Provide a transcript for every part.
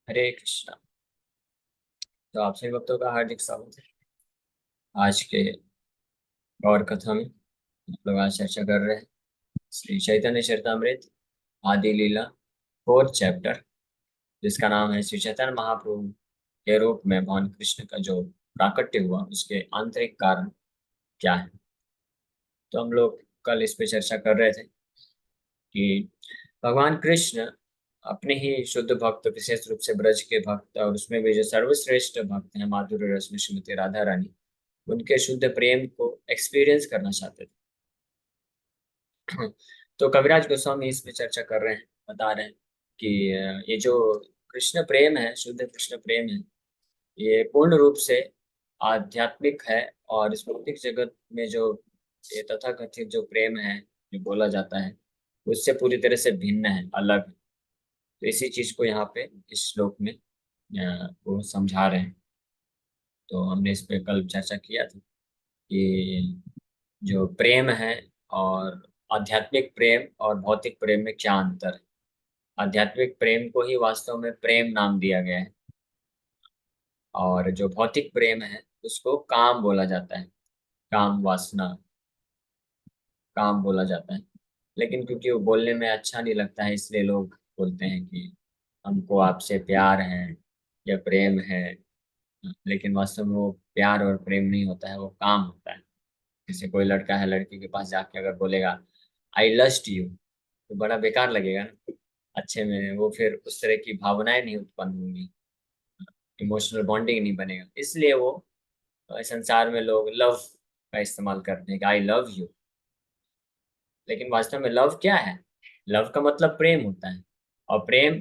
हरे कृष्णा। तो आप सभी भक्तों का हार्दिक स्वागत है आज के गौर कथा में। हम लोग आज चर्चा कर रहे हैं श्री चैतन्य चरितामृत आदि लीला फोर्थ चैप्टर, जिसका नाम है श्री चैतन्य महाप्रभु के रूप में भगवान कृष्ण का जो प्राकट्य हुआ उसके आंतरिक कारण क्या है। तो हम लोग कल इस पे चर्चा कर रहे थे कि भगवान कृष्ण अपने ही शुद्ध भक्त, विशेष रूप से ब्रज के भक्त, और उसमें भी जो सर्वश्रेष्ठ भक्त हैं माधुर्य रस में श्रीमती राधा रानी, उनके शुद्ध प्रेम को एक्सपीरियंस करना चाहते थे। तो कविराज गोस्वामी इसमें चर्चा कर रहे हैं, बता रहे हैं कि ये जो कृष्ण प्रेम है, शुद्ध कृष्ण प्रेम है, ये पूर्ण रूप से आध्यात्मिक है। और इस भौतिक जगत में जो ये तथाकथित जो प्रेम है जो बोला जाता है, उससे पूरी तरह से भिन्न है, अलग है। तो इसी चीज को यहाँ पे इस श्लोक में वो समझा रहे हैं। तो हमने इस पे कल चर्चा किया था कि जो प्रेम है और आध्यात्मिक प्रेम और भौतिक प्रेम में क्या अंतर है। आध्यात्मिक प्रेम को ही वास्तव में प्रेम नाम दिया गया है, और जो भौतिक प्रेम है उसको काम बोला जाता है, काम वासना, काम बोला जाता है। लेकिन क्योंकि वो बोलने में अच्छा नहीं लगता है, इसलिए लोग बोलते हैं कि हमको आपसे प्यार है या प्रेम है। लेकिन वास्तव में वो प्यार और प्रेम नहीं होता है, वो काम होता है। जैसे कोई लड़का है, लड़की के पास जाके अगर बोलेगा आई लस्ट यू, तो बड़ा बेकार लगेगा ना। अच्छे में वो फिर उस तरह की भावनाएं नहीं उत्पन्न होंगी, इमोशनल बॉन्डिंग नहीं बनेगा। इसलिए वो संसार में लोग लव का इस्तेमाल करते हैं कि आई लव यू। लेकिन वास्तव में लव क्या है? लव का मतलब प्रेम होता है, और प्रेम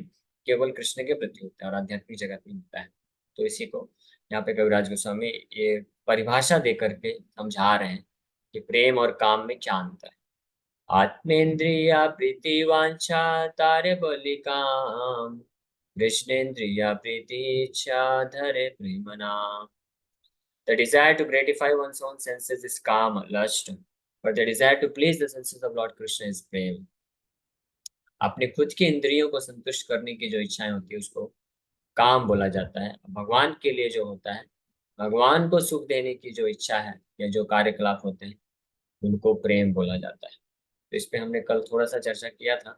केवल कृष्ण के प्रति होता है और आध्यात्मिक जगत में होता है। तो इसी को यहाँ पे कविराज गोस्वामी ये परिभाषा दे करके समझा रहे हैं कि प्रेम और काम में क्या अंतर है। आत्मेन्द्रिया प्रीति वांछा तारे बलिकाम, कृष्णेन्द्रिया प्रीति इच्छा धरे प्रेम नाम। The desire to gratify one's own senses is kama, lust, but the desire to please the senses of Lord Krishna is prema. अपने खुद की इंद्रियों को संतुष्ट करने की जो इच्छाएं होती है उसको काम बोला जाता है। भगवान के लिए जो होता है, भगवान को सुख देने की जो इच्छा है या जो कार्यकलाप होते हैं, उनको प्रेम बोला जाता है। तो इस पे हमने कल थोड़ा सा चर्चा किया था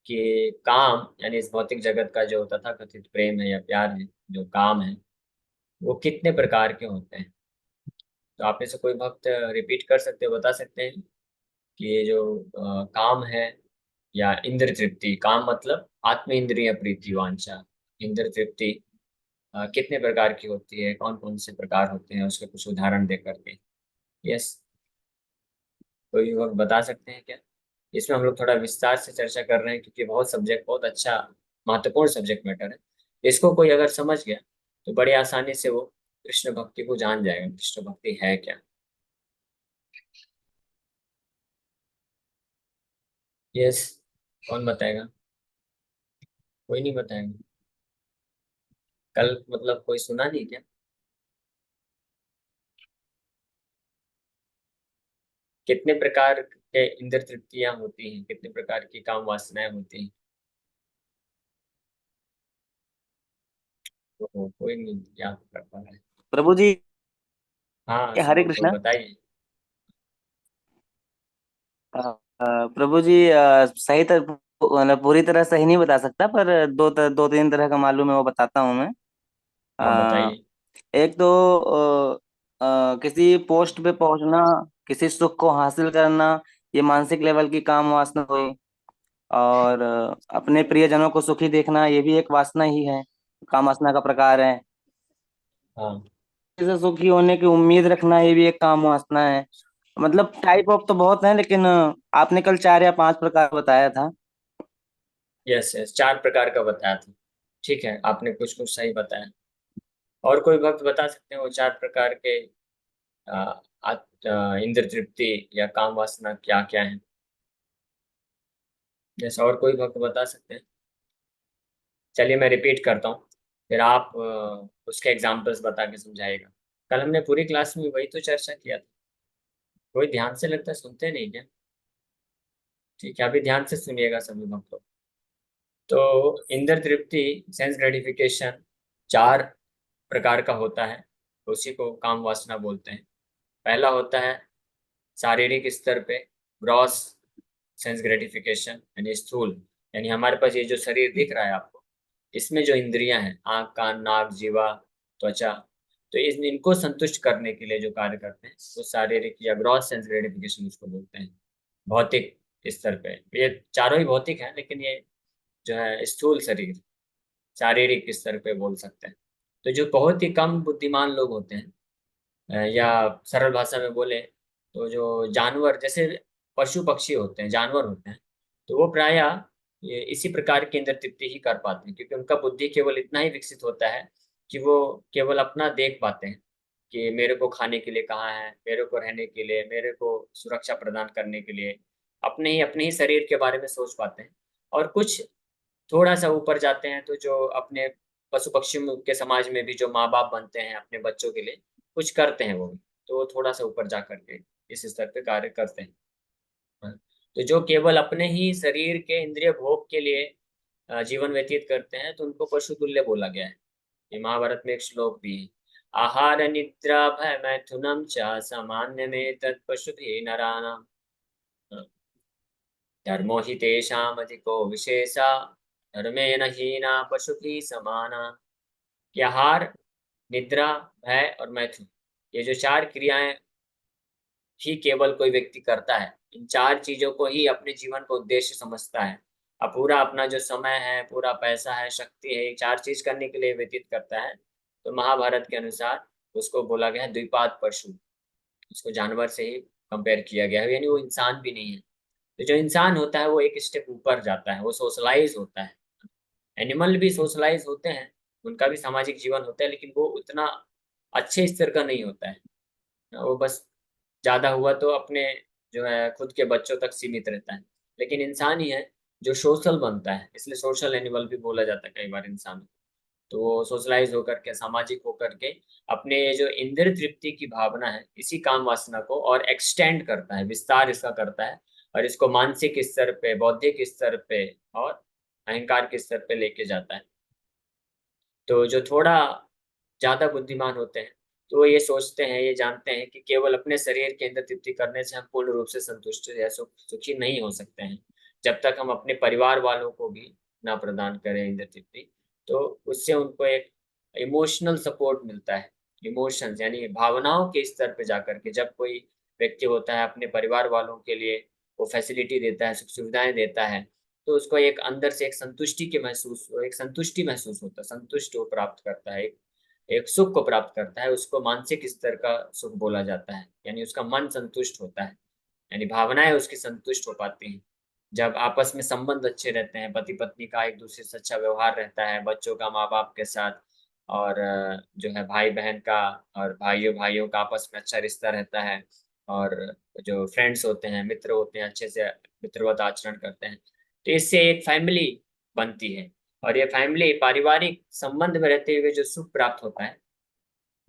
कि काम यानी इस भौतिक जगत का जो तथाकथित प्रेम है या प्यार है, जो काम है, वो कितने प्रकार के होते हैं। तो आप में से कोई भक्त रिपीट कर सकते हो, बता सकते हैं कि ये जो काम है या इंद्र तृप्ति, काम मतलब आत्म इंद्रिय प्रीति वांछा, इंद्र तृप्ति कितने प्रकार की होती है, कौन कौन से प्रकार होते हैं, उसके कुछ उदाहरण दे करके। यस, कोई वक्त बता सकते हैं क्या? इसमें हम लोग थोड़ा विस्तार से चर्चा कर रहे हैं क्योंकि बहुत सब्जेक्ट, बहुत अच्छा महत्वपूर्ण सब्जेक्ट मैटर है। इसको कोई अगर समझ गया तो बड़ी आसानी से वो कृष्ण भक्ति को जान जाएगा, कृष्ण भक्ति है क्या। यस, कौन बताएगा? कोई नहीं बताएगा? कल मतलब कोई सुना नहीं क्या? कितने प्रकार के इंद्र तृप्तियां होती हैं, कितने प्रकार की काम वासनाएं होती हैं? तो कोई नहीं याद कर पा रहा है। प्रभु जी। हाँ, हरे तो कृष्णा। बताइए। प्रभु जी, सही मतलब पूरी तरह सही नहीं बता सकता, पर दो तीन तरह का मालूम है, वो बताता हूँ मैं। हाँ, अ, बताइए। एक तो किसी पोस्ट पे पहुंचना, किसी सुख को हासिल करना, ये मानसिक लेवल की काम वासना हुई। और अपने प्रियजनों को सुखी देखना, ये भी एक वासना ही है, काम वासना का प्रकार है। हाँ। किसी से सुखी होने की उम्मीद रखना, ये भी एक काम वासना है। मतलब टाइप ऑफ तो बहुत है, लेकिन आपने कल 4 या 5 प्रकार बताया था। यस यस, चार प्रकार का बताया था। ठीक है, आपने कुछ कुछ सही बताया। और कोई भक्त बता सकते हैं वो चार प्रकार के इंद्र तृप्ति या काम वासना क्या क्या है? जैसे और कोई भक्त बता सकते हैं? चलिए मैं रिपीट करता हूँ, फिर आप उसके एग्जाम्पल्स बता के समझाइएगा। कल हमने पूरी क्लास में वही तो चर्चा किया था। कोई ध्यान से लगता है सुनते नहीं क्या? ठीक है, अभी ध्यान से सुनिएगा सभी भक्तों। तो इंद्र तृप्ति, सेंस ग्रेटिफिकेशन, 4 प्रकार का होता है, उसी को काम वासना बोलते हैं। पहला होता है शारीरिक स्तर पे, ग्रॉस सेंस ग्रेटिफिकेशन, यानी स्थूल, यानी हमारे पास ये जो शरीर दिख रहा है आपको, इसमें जो इंद्रियां हैं, आंख, कान, नाक, जीवा, त्वचा, तो इनको संतुष्ट करने के लिए जो कार्य करते हैं वो शारीरिक या ग्रॉस सेंस ग्रेटिफिकेशन उसको बोलते हैं। भौतिक स्तर पे ये चारों ही भौतिक हैं, लेकिन ये जो है स्थूल शरीर, शारीरिक स्तर पे बोल सकते हैं। तो जो बहुत ही कम बुद्धिमान लोग होते हैं, या सरल भाषा में बोले तो जो जानवर जैसे पशु पक्षी होते हैं, जानवर होते हैं, तो वो प्रायः ये इसी प्रकार की इंद्र तृप्ति ही कर पाते हैं, क्योंकि उनका बुद्धि केवल इतना ही विकसित होता है कि वो केवल अपना देख पाते हैं कि मेरे को खाने के लिए कहाँ है, मेरे को रहने के लिए, मेरे को सुरक्षा प्रदान करने के लिए अपने ही शरीर के बारे में सोच पाते हैं। और कुछ थोड़ा सा ऊपर जाते हैं तो जो अपने पशु पक्षियों के समाज में भी जो माँ बाप बनते हैं अपने बच्चों के लिए कुछ करते हैं वो भी, तो वो थोड़ा सा ऊपर जा करके इस स्तर पे कार्य करते हैं। हाँ। तो जो केवल अपने ही शरीर के इंद्रिय भोग के लिए जीवन व्यतीत करते हैं, तो उनको पशु तुल्य बोला गया है। ये महाभारत में एक श्लोक भी है, आहार निद्रा भय मैथुनम च सामान्य में तत्पशु नराणाम, धर्मो हि तेषाम् अधिको विशेषा धर्मेण हीना पशुभिः समाना। कि आहार, निद्रा, भय और मैथुन, ये जो 4 क्रियाएं ही केवल कोई व्यक्ति करता है, इन 4 चीजों को ही अपने जीवन का उद्देश्य समझता है, अब पूरा अपना जो समय है, पूरा पैसा है, शक्ति है, ये 4 चीज करने के लिए व्यतीत करता है, तो महाभारत के अनुसार उसको बोला गया है द्विपाद पशु। उसको जानवर से ही कंपेयर किया गया है, यानी वो इंसान भी नहीं है। तो जो इंसान होता है वो एक स्टेप ऊपर जाता है, वो सोशलाइज होता है। एनिमल भी सोशलाइज होते हैं, उनका भी सामाजिक जीवन होता है, लेकिन वो उतना अच्छे स्तर का नहीं होता है। वो बस ज्यादा हुआ तो अपने जो है खुद के बच्चों तक सीमित रहता है। लेकिन इंसान ही है जो सोशल बनता है, इसलिए सोशल एनिमल भी बोला जाता है कई बार इंसान को। तो वो सोशलाइज होकर के, सामाजिक होकर के अपने ये जो इंद्रिय तृप्ति की भावना है, इसी काम वासना को और एक्सटेंड करता है, विस्तार इसका करता है, और इसको मानसिक स्तर पे, बौद्धिक स्तर पे और अहंकार के स्तर पे लेके जाता है। तो जो थोड़ा ज्यादा बुद्धिमान होते हैं, तो वो ये सोचते हैं, ये जानते हैं कि केवल अपने शरीर के अंदर तृप्ति करने से हम पूर्ण रूप से संतुष्ट या सुखी नहीं हो सकते हैं। जब तक हम अपने परिवार वालों को भी ना प्रदान करें इंद्र तृप्ति, तो उससे उनको एक इमोशनल सपोर्ट मिलता है। इमोशंस यानी भावनाओं के स्तर पे जाकर के जब कोई व्यक्ति होता है अपने परिवार वालों के लिए वो फैसिलिटी देता है, सुख सुविधाएं देता है, तो उसको एक अंदर से एक संतुष्टि महसूस होता है, संतुष्ट वो प्राप्त करता है, एक सुख को प्राप्त करता है। उसको मानसिक स्तर का सुख बोला जाता है, यानी उसका मन संतुष्ट होता है, यानी भावनाएं उसकी संतुष्ट हो पाती हैं। जब आपस में संबंध अच्छे रहते हैं, पति पत्नी का एक दूसरे से अच्छा व्यवहार रहता है, बच्चों का माँ बाप के साथ, और जो है भाई बहन का और भाइयों भाइयों का आपस में अच्छा रिश्ता रहता है, और जो फ्रेंड्स होते हैं, मित्र होते हैं, अच्छे से मित्रवत आचरण करते हैं, तो इससे एक फैमिली बनती है। और ये फैमिली पारिवारिक संबंध में रहते हुए जो सुख प्राप्त होता है,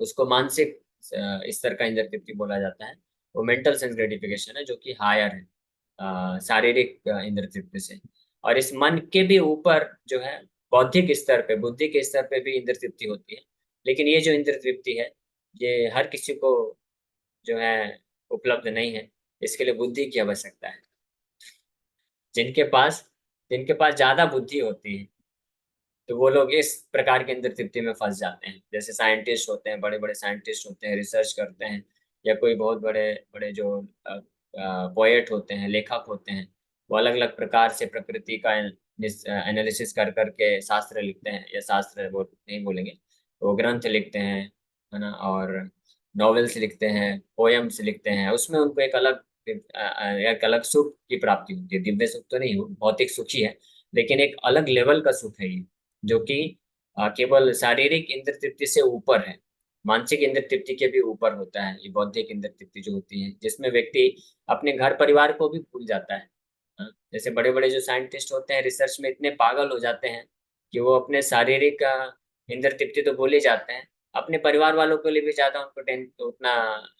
उसको मानसिक स्तर का इंद्रिय तृप्ति बोला जाता है। वो मेंटल सेंस ग्रेटिफिकेशन है, जो कि हायर है शारीरिक इंद्रिय तृप्ति से। और इस मन के भी ऊपर जो है बौद्धिक स्तर पे, बुद्धि के स्तर पे भी इंद्रिय तृप्ति होती है। लेकिन ये जो इंद्रिय तृप्ति है, ये हर किसी को जो है उपलब्ध नहीं है, इसके लिए बुद्धि की आवश्यकता है। जिनके पास जिनके पास ज्यादा बुद्धि होती है, तो वो लोग इस प्रकार के अंदर तृप्ति में फंस जाते हैं। जैसे साइंटिस्ट होते हैं, बड़े बड़े साइंटिस्ट होते हैं, रिसर्च करते हैं, या कोई बहुत बड़े बड़े जो पोएट होते हैं, लेखक होते हैं, वो अलग अलग प्रकार से प्रकृति का एनालिसिस कर करके शास्त्र लिखते हैं, या शास्त्र वो नहीं बोलेंगे, वो ग्रंथ लिखते हैं, है ना, और नॉवेल्स लिखते हैं, पोयम्स लिखते हैं। उसमें उनको एक अलग सुख की प्राप्ति होती है। दिव्य सुख तो नहीं, भौतिक सुख ही है, लेकिन एक अलग लेवल का सुख है ये, जो कि केवल शारीरिक इंद्र तृप्ति से ऊपर है, मानसिक इंद्र तृप्ति के भी ऊपर होता है। ये बौद्धिक इंद्र तृप्ति जो होती है, जिसमें व्यक्ति अपने घर परिवार को भी भूल जाता है। जैसे बड़े बड़े जो साइंटिस्ट होते हैं, रिसर्च में इतने पागल हो जाते हैं कि वो अपने शारीरिक इंद्र तृप्ति तो भूल ही जाते हैं, अपने परिवार वालों के लिए भी ज्यादा उनको उतना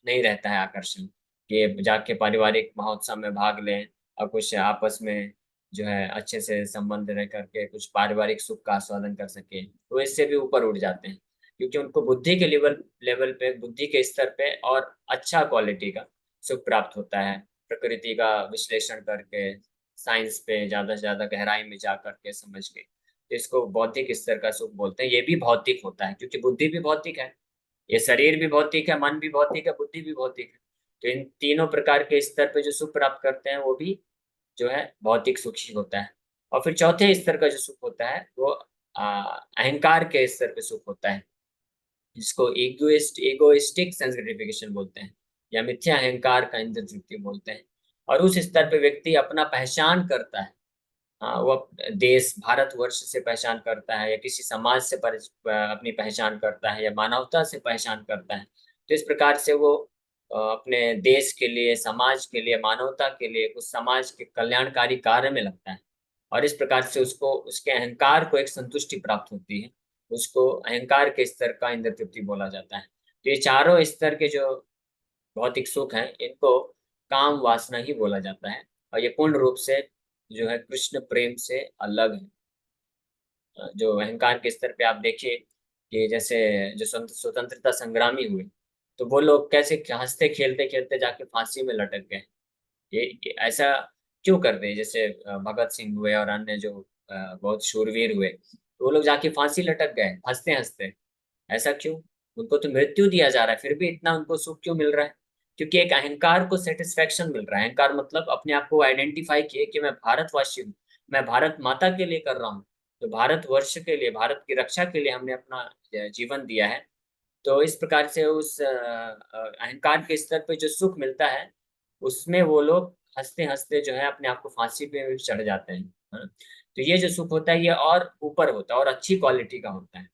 नहीं रहता है आकर्षण कि जाके पारिवारिक महोत्सव में भाग लें और कुछ आपस में जो है अच्छे से संबंध रह करके कुछ पारिवारिक सुख का आस्वादन कर सके, तो इससे भी ऊपर उठ जाते हैं, क्योंकि उनको बुद्धि के लेवल लेवल पे, बुद्धि के स्तर पे और अच्छा क्वालिटी का सुख प्राप्त होता है, प्रकृति का विश्लेषण करके, साइंस पे ज्यादा से ज्यादा गहराई में जा करके समझ के। तो इसको बौद्धिक स्तर का सुख बोलते हैं। ये भी भौतिक होता है, क्योंकि बुद्धि भी भौतिक है, ये शरीर भी भौतिक है, मन भी भौतिक है, बुद्धि भी भौतिक है। तो इन तीनों प्रकार के स्तर पे जो सुख प्राप्त करते हैं वो भी जो है भौतिक सुख ही होता है। और फिर चौथे स्तर का जो सुख होता है वो अहंकार के स्तर पे सुख होता है, जिसको एगोइस्टिक सेंस ग्रेटिफिकेशन बोलते हैं, या मिथ्या अहंकार का इंद्र तृप्ति बोलते हैं। और उस स्तर पे व्यक्ति अपना पहचान करता है। हाँ, वो देश भारतवर्ष से पहचान करता है, या किसी समाज से अपनी पहचान करता है, या मानवता से पहचान करता है। तो इस प्रकार से वो अपने देश के लिए, समाज के लिए, मानवता के लिए, उस समाज के कल्याणकारी कार्य में लगता है। और इस प्रकार से उसको, उसके अहंकार को एक संतुष्टि प्राप्त होती है। उसको अहंकार के स्तर का इंद्र तृप्ति बोला जाता है। तो ये चारों स्तर के जो भौतिक सुख हैं, इनको काम वासना ही बोला जाता है। और ये पूर्ण रूप से जो है कृष्ण प्रेम से अलग है। जो अहंकार के स्तर पे आप देखिए कि जैसे जो स्वतंत्रता संग्रामी हुए, तो वो लोग कैसे हंसते खेलते खेलते जाके फांसी में लटक गए। ये ऐसा क्यों कर रहे, जैसे भगत सिंह हुए और अन्य जो बहुत शूरवीर हुए, तो वो लोग जाके फांसी लटक गए हंसते हंसते। ऐसा क्यों? उनको तो मृत्यु दिया जा रहा है, फिर भी इतना उनको सुख क्यों मिल रहा है? क्योंकि एक अहंकार को सेटिस्फेक्शन मिल रहा है। अहंकार मतलब अपने आप को आइडेंटिफाई किए कि मैं भारतवासी हूँ, मैं भारत माता के लिए कर रहा हूँ। तो भारत वर्ष के लिए, भारत की रक्षा के लिए हमने अपना जीवन दिया है। तो इस प्रकार से उस अहंकार के स्तर पे जो सुख मिलता है, उसमें वो लोग हंसते हंसते जो है अपने आप को फांसी पे भी चढ़ जाते हैं। हाँ? तो ये जो सुख होता है ये और ऊपर होता है और अच्छी क्वालिटी का होता है,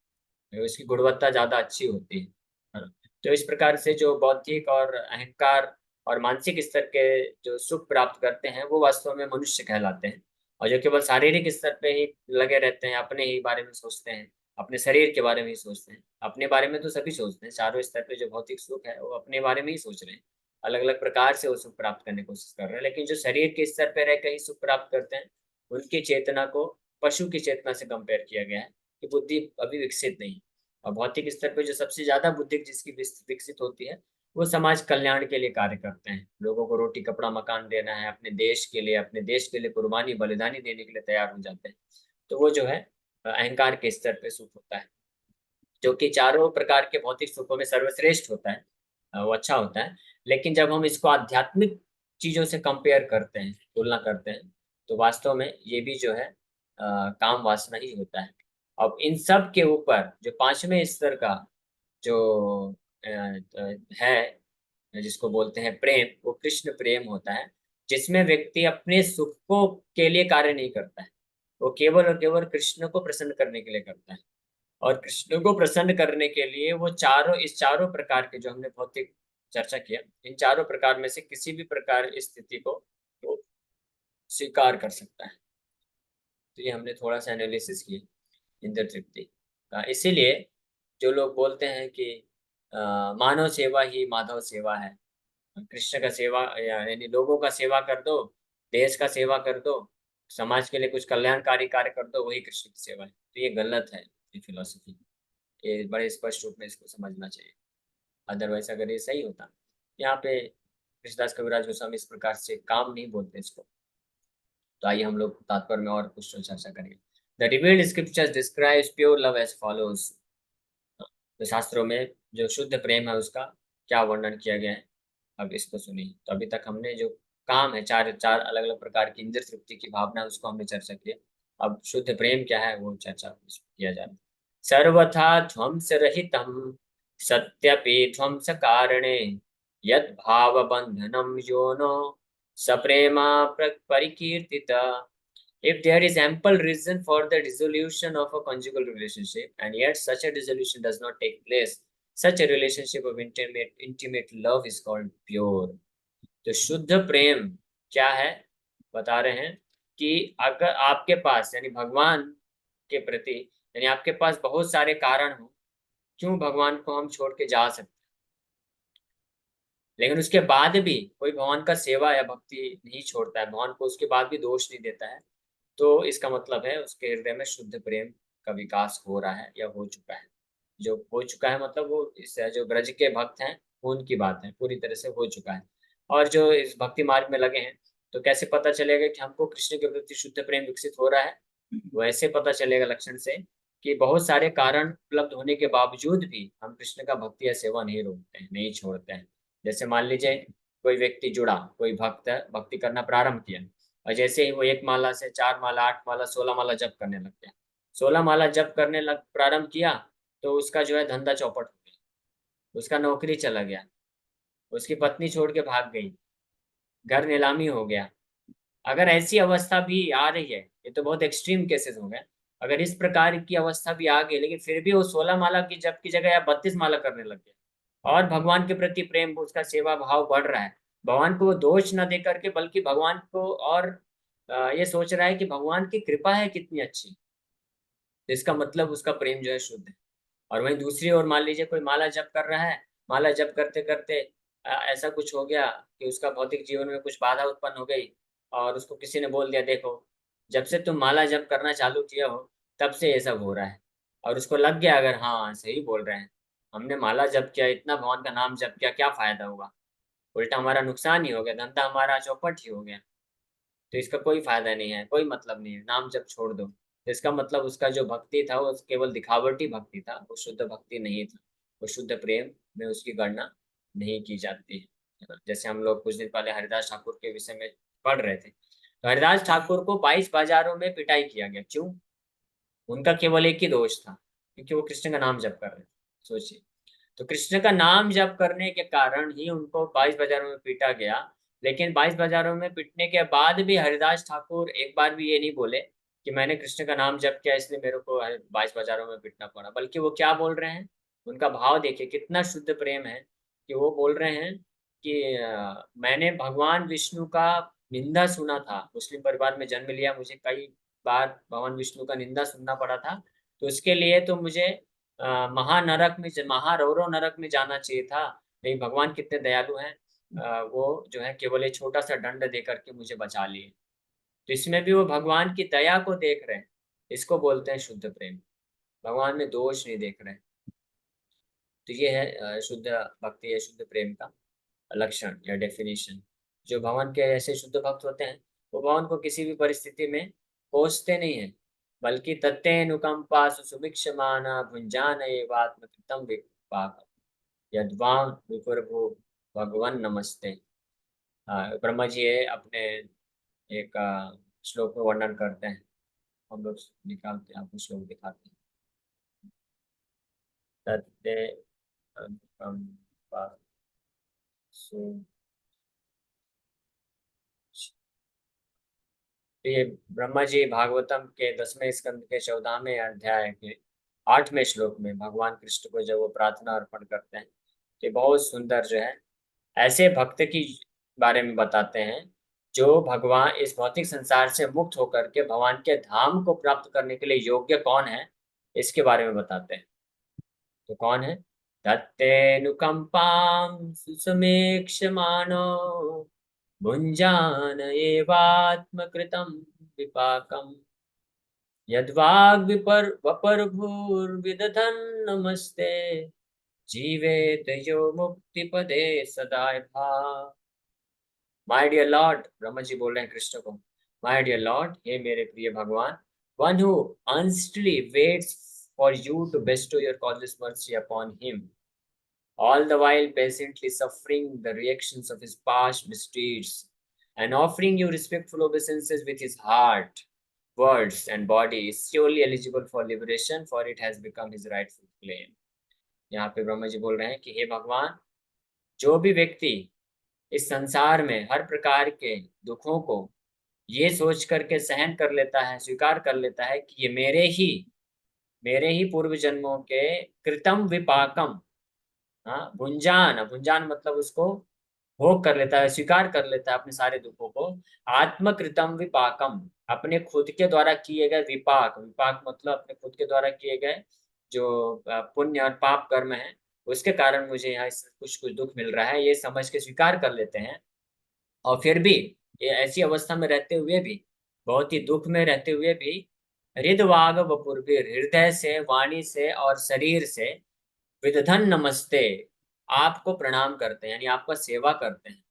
इसकी गुणवत्ता ज्यादा अच्छी होती है ना? तो इस प्रकार से जो बौद्धिक और अहंकार और मानसिक स्तर के जो सुख प्राप्त करते हैं वो वास्तव में मनुष्य कहलाते हैं। और जो केवल शारीरिक स्तर पे ही लगे रहते हैं, अपने ही बारे में सोचते हैं, अपने शरीर के बारे में ही सोचते हैं। अपने बारे में तो सभी सोचते हैं, चारों स्तर पे जो भौतिक सुख है वो अपने बारे में ही सोच रहे हैं। अलग अलग प्रकार से वो सुख प्राप्त करने की कोशिश कर रहे हैं, लेकिन जो शरीर के स्तर पे रह कर ही सुख प्राप्त करते हैं, उनकी चेतना को पशु की चेतना से कंपेयर किया गया है कि बुद्धि अभी विकसित नहीं। और भौतिक स्तर पे जो सबसे ज्यादा बुद्धि जिसकी विकसित होती है, वो समाज कल्याण के लिए कार्य करते हैं। लोगों को रोटी कपड़ा मकान देना है, अपने देश के लिए, अपने देश के लिए कुर्बानी बलिदानी देने के लिए तैयार हो जाते हैं। तो वो जो है अहंकार के स्तर पे सुख होता है, जो कि चारों प्रकार के भौतिक सुखों में सर्वश्रेष्ठ होता है। वो अच्छा होता है। लेकिन जब हम इसको आध्यात्मिक चीजों से कंपेयर करते हैं, तुलना करते हैं, तो वास्तव में ये भी जो है काम वासना ही होता है। अब इन सब के ऊपर जो पांचवें स्तर का जो है, जिसको बोलते हैं प्रेम, वो कृष्ण प्रेम होता है, जिसमें व्यक्ति अपने सुख को के लिए कार्य नहीं करता है। वो केवल और केवल कृष्ण को प्रसन्न करने के लिए करता है। और कृष्ण को प्रसन्न करने के लिए वो इस चारों प्रकार के जो हमने भौतिक चर्चा किया, इन चारों प्रकार में से किसी भी प्रकार स्थिति को वो स्वीकार कर सकता है। तो ये हमने थोड़ा सा एनालिसिस किया इंद्र तृप्ति का। इसीलिए जो लोग बोलते हैं कि मानव सेवा ही माधव सेवा है, कृष्ण का सेवा यानी लोगों का सेवा कर दो, देश का सेवा कर दो, समाज के लिए कुछ कल्याणकारी कार्य कर दो, वही कृष्ण की सेवा है। तो ये गलत है, ये फिलोसफी। ये बड़े स्पष्ट रूप में इसको समझना चाहिए। अदरवाइज अगर ये सही होता, यहाँ पे कृष्णदास कविराज गोस्वामी इस प्रकार से काम नहीं बोलते इसको। तो आइए हम लोग तात्पर्य में और कुछ चर्चा करेंगे। The revealed scriptures describes pure love as follows. तो शास्त्रों में जो शुद्ध प्रेम है उसका क्या वर्णन किया गया है, अब इसको सुनिए। तो अभी तक हमने जो काम है, चार चार अलग अलग प्रकार की इंद्र तृप्ति की भावना, उसको हमने चर्चा किया। अब शुद्ध प्रेम क्या है वो चर्चा किया जा रहा है। सर्वथा ध्वंस रहितम सत्यपि ध्वंस कारणे यद भाव बंधनम YONO सप्रेमा परिकीर्तिता। If there is ample reason for the dissolution of a conjugal relationship, and yet such a dissolution does not take place, such a relationship of intimate love is called pure. तो शुद्ध प्रेम क्या है, बता रहे हैं कि अगर आपके पास यानी भगवान के प्रति, यानी आपके पास बहुत सारे कारण हो क्यों भगवान को हम छोड़ के जा सकते, लेकिन उसके बाद भी कोई भगवान का सेवा या भक्ति नहीं छोड़ता है, भगवान को उसके बाद भी दोष नहीं देता है, तो इसका मतलब है उसके हृदय में शुद्ध प्रेम का विकास हो रहा है या हो चुका है। जो हो चुका है मतलब वो इस जो ब्रज के भक्त हैं उनकी बात है, पूरी तरह से हो चुका है। और जो इस भक्ति मार्ग में लगे हैं, तो कैसे पता चलेगा कि हमको कृष्ण के प्रति शुद्ध प्रेम विकसित हो रहा है? वो ऐसे पता चलेगा लक्षण से कि बहुत सारे कारण उपलब्ध होने के बावजूद भी हम कृष्ण का भक्ति या सेवा नहीं रोकते हैं, नहीं छोड़ते हैं। जैसे मान लीजिए कोई व्यक्ति जुड़ा, कोई भक्त है, भक्ति करना प्रारंभ किया, और जैसे ही वो 1 माला से 4 माला, 8 माला, 16 माला जप करने लग गया, 16 माला जप करने लग प्रारंभ किया, तो उसका जो है धंधा चौपट हो गया, उसका नौकरी चला गया, उसकी पत्नी छोड़ के भाग गई, घर नीलामी हो गया। अगर ऐसी अवस्था भी आ रही है, ये तो बहुत एक्सट्रीम केसेस हो गए, अगर इस प्रकार की अवस्था भी आ गई लेकिन फिर भी वो 16 माला की जप की जगह या 32 माला करने लग गया और भगवान के प्रति प्रेम, उसका सेवा भाव बढ़ रहा है, भगवान को वो दोष न दे करके बल्कि भगवान को और ये सोच रहा है कि भगवान की कृपा है कितनी अच्छी, तो इसका मतलब उसका प्रेम जो है शुद्ध है। और वहीं दूसरी ओर मान लीजिए कोई माला जप कर रहा है, माला जप करते करते ऐसा कुछ हो गया कि उसका भौतिक जीवन में कुछ बाधा उत्पन्न हो गई और उसको किसी ने बोल दिया, देखो जब से तुम माला जप करना चालू किया हो तब से ये सब हो रहा है। और उसको लग गया अगर हाँ सही बोल रहे हैं, हमने माला जप किया, इतना भगवान का नाम जप किया, क्या फायदा होगा, उल्टा हमारा नुकसान ही हो गया, धंधा हमारा चौपट ही हो गया, तो इसका कोई फायदा नहीं है, कोई मतलब नहीं है, नाम जब छोड़ दो। तो इसका मतलब उसका जो भक्ति था वो केवल दिखावटी भक्ति था, वो शुद्ध भक्ति नहीं था, वो शुद्ध प्रेम में उसकी गणना नहीं की जाती है। जैसे हम लोग कुछ दिन पहले हरिदास ठाकुर के विषय में पढ़ रहे थे, तो हरिदास ठाकुर को 22 बाजारों में पिटाई किया गया, क्यों? उनका केवल एक ही दोष था, क्योंकि वो कृष्ण का नाम जप कर रहे थे। सोचिए, तो कृष्ण का नाम जप करने के कारण ही उनको 22 बाजारों में पीटा गया। लेकिन 22 बाजारों में पीटने के बाद भी हरिदास ठाकुर एक बार भी ये नहीं बोले कि मैंने कृष्ण का नाम जप किया इसलिए मेरे को 22 बाजारों में पीटना पड़ा, बल्कि वो क्या बोल रहे हैं, उनका भाव देखिए कितना शुद्ध प्रेम है, कि वो बोल रहे हैं कि मैंने भगवान विष्णु का निंदा सुना था, मुस्लिम परिवार में जन्म लिया, मुझे कई बार भगवान विष्णु का निंदा सुनना पड़ा था, तो उसके लिए तो मुझे महानरक में, महारौरव नरक में जाना चाहिए था। नहीं, भगवान कितने दयालु हैं, वो जो है केवल एक छोटा सा दंड दे करके मुझे बचा लिए, तो इसमें भी वो भगवान की दया को देख रहे हैं, इसको बोलते हैं शुद्ध प्रेम, भगवान में दोष नहीं देख रहे हैं। तो ये है शुद्ध भक्ति या शुद्ध प्रेम का लक्षण या डेफिनेशन। जो भगवान के ऐसे शुद्ध भक्त होते हैं, वो भगवान को किसी भी परिस्थिति में कोसते नहीं है, बल्कि तत्तेनुकंपा सुसुभिक्षमाना भुंजान एवात्मकृतम विपाक यद्वां विप्रभु भगवन नमस्ते। ब्रह्मा जी ये अपने एक श्लोक में वर्णन करते हैं, हम लोग निकालते हैं, आपको श्लोक दिखाते हैं। तत्ते अनुकंपा सु, तो ये ब्रह्मा जी भागवतम के 10वें स्कंद के 14वें अध्याय के 8वें श्लोक में भगवान कृष्ण को जब वो प्रार्थना अर्पण करते हैं, तो ये बहुत सुंदर जो है ऐसे भक्त की बारे में बताते हैं जो भगवान इस भौतिक संसार से मुक्त होकर के भगवान के धाम को प्राप्त करने के लिए योग्य कौन है, इसके बारे में बताते हैं। तो कौन है? तत्तेनुकंपां सुसमीक्षमाणो भुञ्जान एवात्मकृतं विपाकम् यद्वाग्विपर वपुर्विदधन् नमस्ते जीवेत यो मुक्तिपदे सदाय भा। My dear Lord, Brahma ji बोल रहे हैं कृष्ण को, माय डियर लॉर्ड, हे मेरे प्रिय भगवान, one who earnestly waits for you to bestow your causeless mercy upon him, all the while patiently suffering the reactions of his past misdeeds, and offering you respectful obeisances with his heart, words, and body, is surely eligible for liberation, for it has become his rightful claim। यहाँ पे ब्रह्मा जी बोल रहे हैं कि हे भगवान, जो भी व्यक्ति इस संसार में हर प्रकार के दुखों को ये सोच करके सहन कर लेता है, स्वीकार कर लेता है कि ये मेरे ही पूर्व जन्मों के कृतम विपाकम, हाँ, भुंजान, भुंजान मतलब उसको भोग कर लेता है, स्वीकार कर लेता है अपने सारे दुखों को, आत्मकृतम विपाकम, अपने खुद के द्वारा किए गए विपाक, विपाक मतलब अपने खुद के द्वारा किए गए जो पुण्य और पाप कर्म है, उसके कारण मुझे यहाँ कुछ कुछ दुख मिल रहा है, ये समझ के स्वीकार कर लेते हैं। और फिर भी ये ऐसी अवस्था में रहते हुए भी बहुत ही दुख में रहते हुए भी हृदवाग वपुर्भिर, हृदय से, वाणी से और शरीर से विदधन नमस्ते, आपको प्रणाम करते हैं, यानी आपका सेवा करते हैं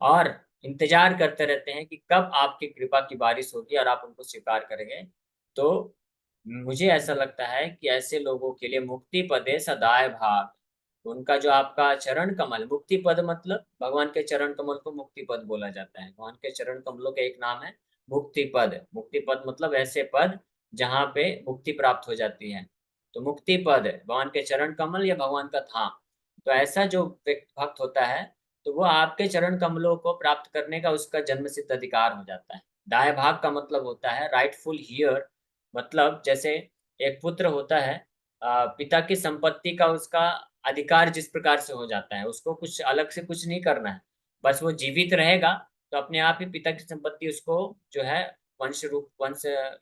और इंतजार करते रहते हैं कि कब आपकी कृपा की बारिश होगी और आप उनको स्वीकार करेंगे। तो मुझे ऐसा लगता है कि ऐसे लोगों के लिए मुक्ति पदे सदाए भाग, उनका जो आपका चरण कमल, मुक्ति पद मतलब भगवान के चरण कमल को मुक्ति पद बोला जाता है। भगवान के चरण कमलों का एक नाम है मुक्ति पद। मुक्ति पद मतलब ऐसे पद जहाँ पे मुक्ति प्राप्त हो जाती है। तो मुक्ति पद भगवान के चरण कमल या भगवान का धाम। तो ऐसा जो भक्त होता है, तो वो आपके चरण कमलों को प्राप्त करने का उसका जन्म सिद्ध अधिकार हो जाता है। दाएं भाग का मतलब होता है राइटफुल हियर, मतलब जैसे एक पुत्र होता है, पिता की संपत्ति का उसका अधिकार जिस प्रकार से हो जाता है, उसको कुछ अलग से कुछ नहीं करना है, बस वो जीवित रहेगा तो अपने आप ही पिता की संपत्ति उसको जो है वंश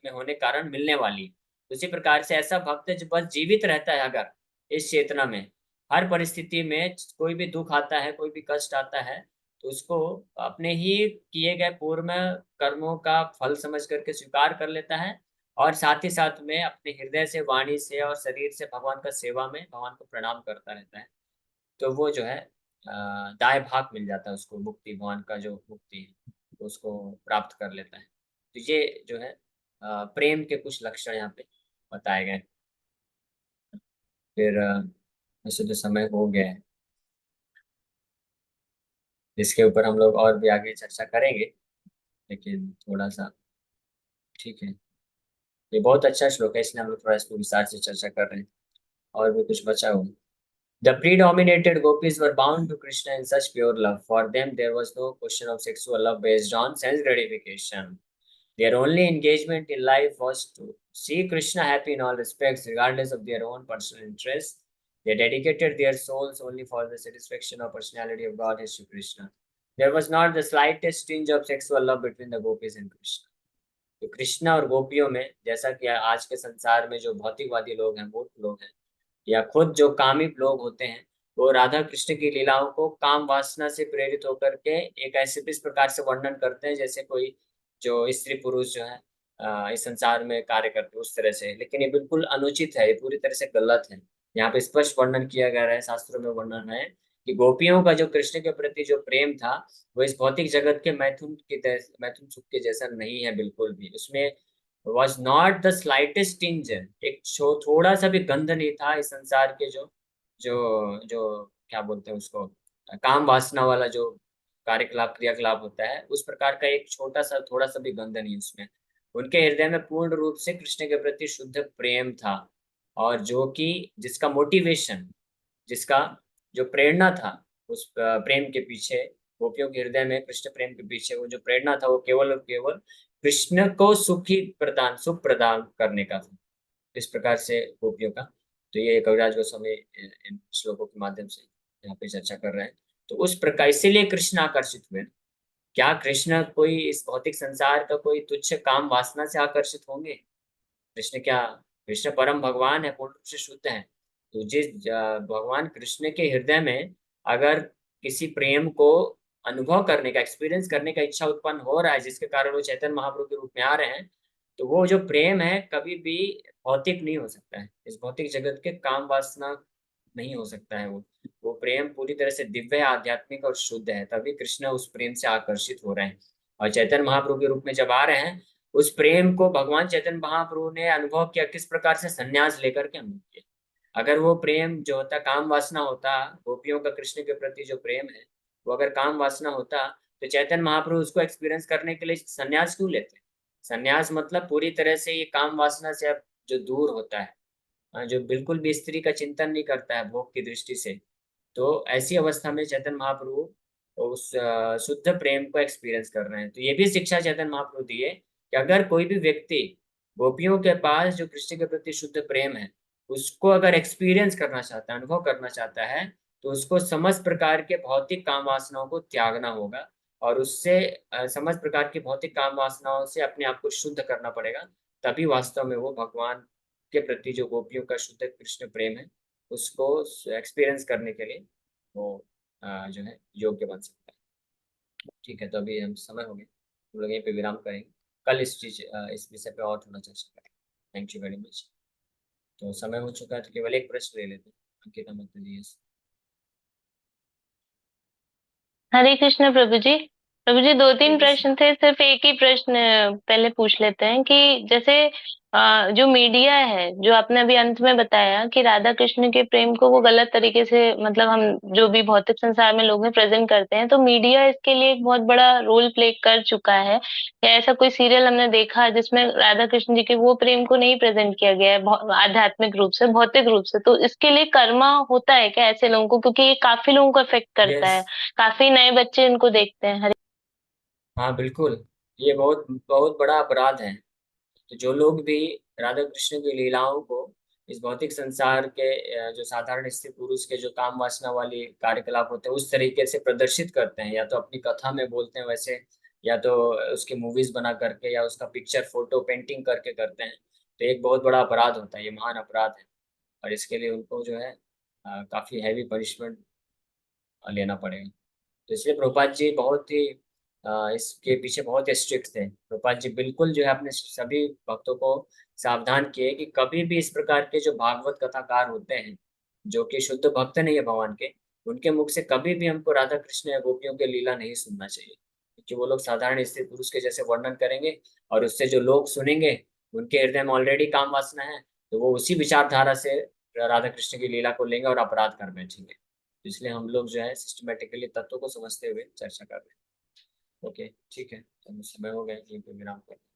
में होने कारण मिलने वाली है। उसी प्रकार से ऐसा भक्त जो बस जीवित रहता है, अगर इस चेतना में हर परिस्थिति में कोई भी दुख आता है, कोई भी कष्ट आता है, तो उसको अपने ही किए गए पूर्व कर्मों का फल समझ करके स्वीकार कर लेता है और साथ ही साथ में अपने हृदय से, वाणी से और शरीर से भगवान का सेवा में भगवान को प्रणाम करता रहता है। तो वो जो है दाएं भाग मिल जाता है उसको, मुक्ति, भगवान का जो मुक्ति है उसको प्राप्त कर लेता है। तो ये जो है प्रेम के कुछ लक्षण यहाँ पे बताए गए। फिर वैसे तो समय हो गया है, इसके ऊपर हम लोग और भी आगे चर्चा करेंगे, लेकिन थोड़ा सा ठीक है। ये बहुत अच्छा श्लोक है, इसलिए हम लोग थोड़ा इसको विस्तार से चर्चा कर रहे हैं। और भी कुछ बचा हुआ। The predominated gopis were bound to Krishna in such pure love. For them, there was no question of sexual love based on sense gratification. Their only engagement in life was to see Krishna happy in all respects, regardless of their own personal interests. They dedicated their souls only for the satisfaction of personality of God as Shri Krishna. There was not the slightest tinge of sexual love between the gopis and Krishna. तो कृष्णा और गोपियों में, जैसा कि आज के संसार में जो भौतिकवादी लोग हैं, मूर्ख लोग हैं, या खुद जो कामिक लोग होते हैं, वो राधा कृष्ण की लीलाओं को काम वासना से प्रेरित होकर के एक ऐसे इस प्रकार से वर्णन करते हैं जैसे कोई जो स्त्री पुरुष जो है इस संसार में कार्य करते हैं उस तरह से। लेकिन ये बिल्कुल अनुचित है, ये पूरी तरह से गलत है। यहाँ पे स्पष्ट वर्णन किया गया है, शास्त्रों में वर्णन है कि गोपियों का जो कृष्ण के प्रति जो प्रेम था, वो इस भौतिक जगत के मैथुन सुख के जैसा नहीं है बिल्कुल भी। उसमें was not the slightest tinge, एक थोड़ा सा भी गंध नहीं था इस संसार के जो जो जो क्या बोलते हैं उसको, काम वासना वाला जो कार्यकलाप क्रियाकलाप होता है, उस प्रकार का एक छोटा सा थोड़ा सा भी गंध नहीं उसमें। उनके हृदय में पूर्ण रूप से कृष्ण के प्रति शुद्ध प्रेम था, और जो कि जिसका मोटिवेशन, जिसका जो प्रेरणा था उस प्रेम के पीछे, गोपियों के हृदय में कृष्ण प्रेम के पीछे वो जो प्रेरणा था, वो केवल और केवल कृष्ण को सुख प्रदान करने का था। इस प्रकार से गोपियों का, तो ये कविराज गोस्वामी इन श्लोकों के माध्यम से यहाँ पे चर्चा कर रहे हैं। तो उस प्रकार इसीलिए कृष्ण आकर्षित हुए। क्या कृष्ण कोई इस भौतिक संसार का कोई तुच्छ काम वासना से आकर्षित होंगे? कृष्ण क्या, कृष्ण परम भगवान है, पूर्ण रूप से शुद्ध है। तो जिस भगवान कृष्ण के हृदय में अगर किसी प्रेम को अनुभव करने का, एक्सपीरियंस करने का इच्छा उत्पन्न हो रहा है, जिसके कारण वो चैतन्य महाप्रभु के रूप में आ रहे हैं, तो वो जो प्रेम है कभी भी भौतिक नहीं हो सकता है, इस भौतिक जगत के काम वासना नहीं हो सकता है। वो प्रेम पूरी तरह से दिव्य, आध्यात्मिक और शुद्ध है, तभी कृष्ण उस प्रेम से आकर्षित हो रहे हैं। और चैतन्य महाप्रभु के रूप में जब आ रहे हैं, उस प्रेम को भगवान चैतन्य महाप्रभु ने अनुभव किया, किस प्रकार से संन्यास लेकर के अनुभव किया। अगर वो प्रेम जो होता काम वासना होता, गोपियों का कृष्ण के प्रति जो प्रेम है, वो अगर काम वासना होता, तो चैतन्य महाप्रभु उसको एक्सपीरियंस करने के लिए संन्यास क्यों लेते? संन्यास मतलब पूरी तरह से ये काम वासना से अब जो दूर होता है, जो बिल्कुल भी स्त्री का चिंतन नहीं करता है भोग की दृष्टि से। तो ऐसी अवस्था में चैतन्य महाप्रभु उस शुद्ध प्रेम को एक्सपीरियंस कर रहे हैं। तो ये भी शिक्षा चैतन्य महाप्रभु दी है कि अगर कोई भी व्यक्ति गोपियों के पास जो कृष्ण के प्रति शुद्ध प्रेम है, उसको अगर एक्सपीरियंस करना चाहता है, अनुभव करना चाहता है, तो उसको समस्त प्रकार के भौतिक काम वासनाओं को त्यागना होगा, और उससे समस्त प्रकार की भौतिक काम वासनाओं से अपने आप को शुद्ध करना पड़ेगा। तभी वास्तव में वो भगवान के प्रति जो गोपियों का शुद्ध कृष्ण प्रेम है, उसको एक्सपीरियंस करने के लिए वो जो है योग्य बन सकता है। ठीक है, तो अभी हम समय हो गए, हम लोग यहीं पे विराम करेंगे। कल इस विषय पे और थोड़ा चर्चा करेंगे। Thank you very much. तो समय हो चुका है, तो केवल एक प्रश्न ले लेते हैं। अंकिता मत दीजिए। हरे कृष्ण प्रभु जी। प्रभु जी, दो हरे तीन कृष्ण। प्रश्न थे, सिर्फ एक ही प्रश्न पहले पूछ लेते हैं कि जैसे जो मीडिया है, जो आपने अभी अंत में बताया कि राधा कृष्ण के प्रेम को वो गलत तरीके से, मतलब हम जो भी भौतिक संसार में लोग हैं प्रेजेंट करते हैं, तो मीडिया इसके लिए एक बहुत बड़ा रोल प्ले कर चुका है। या ऐसा कोई सीरियल हमने देखा जिसमें राधा कृष्ण जी के वो प्रेम को नहीं प्रेजेंट किया गया है आध्यात्मिक रूप से, भौतिक रूप से, तो इसके लिए कर्मा होता है क्या ऐसे लोगों को, क्योंकि ये काफी लोगों को अफेक्ट करता यस। है। काफी नए बच्चे इनको देखते हैं। हरे हाँ बिल्कुल, ये बहुत बहुत बड़ा अपराध है। तो जो लोग भी राधा कृष्ण की लीलाओं को इस भौतिक संसार के जो साधारण स्त्री पुरुष के जो काम वासना वाली कार्यकलाप होते हैं उस तरीके से प्रदर्शित करते हैं, या तो अपनी कथा में बोलते हैं वैसे, या तो उसकी मूवीज बना करके, या उसका पिक्चर फोटो पेंटिंग करके करते हैं, तो एक बहुत बड़ा अपराध होता है, ये महान अपराध है। और इसके लिए उनको जो है काफी हैवी पनिशमेंट लेना पड़ेगा। तो इसलिए प्रभुपाद जी बहुत ही इसके पीछे बहुत स्ट्रिक्ट थे। प्रभुपाद जी बिल्कुल जो है अपने सभी भक्तों को सावधान किए कि कभी भी इस प्रकार के जो भागवत कथाकार होते हैं, जो कि शुद्ध भक्त नहीं है भगवान के, उनके मुख से कभी भी हमको राधा कृष्ण या गोपियों के लीला नहीं सुनना चाहिए, क्योंकि वो लोग साधारण स्त्री पुरुष के जैसे वर्णन करेंगे, और उससे जो लोग सुनेंगे उनके हृदय में ऑलरेडी काम वासना है, तो वो उसी विचारधारा से राधा कृष्ण की लीला को लेंगे और अपराध कर बैठेंगे। तो इसलिए हम लोग जो है सिस्टमेटिकली तत्वों को समझते हुए चर्चा कर रहे हैं। ओके ठीक है, तो समय हो गया, यहीं पे विराम करते हैं।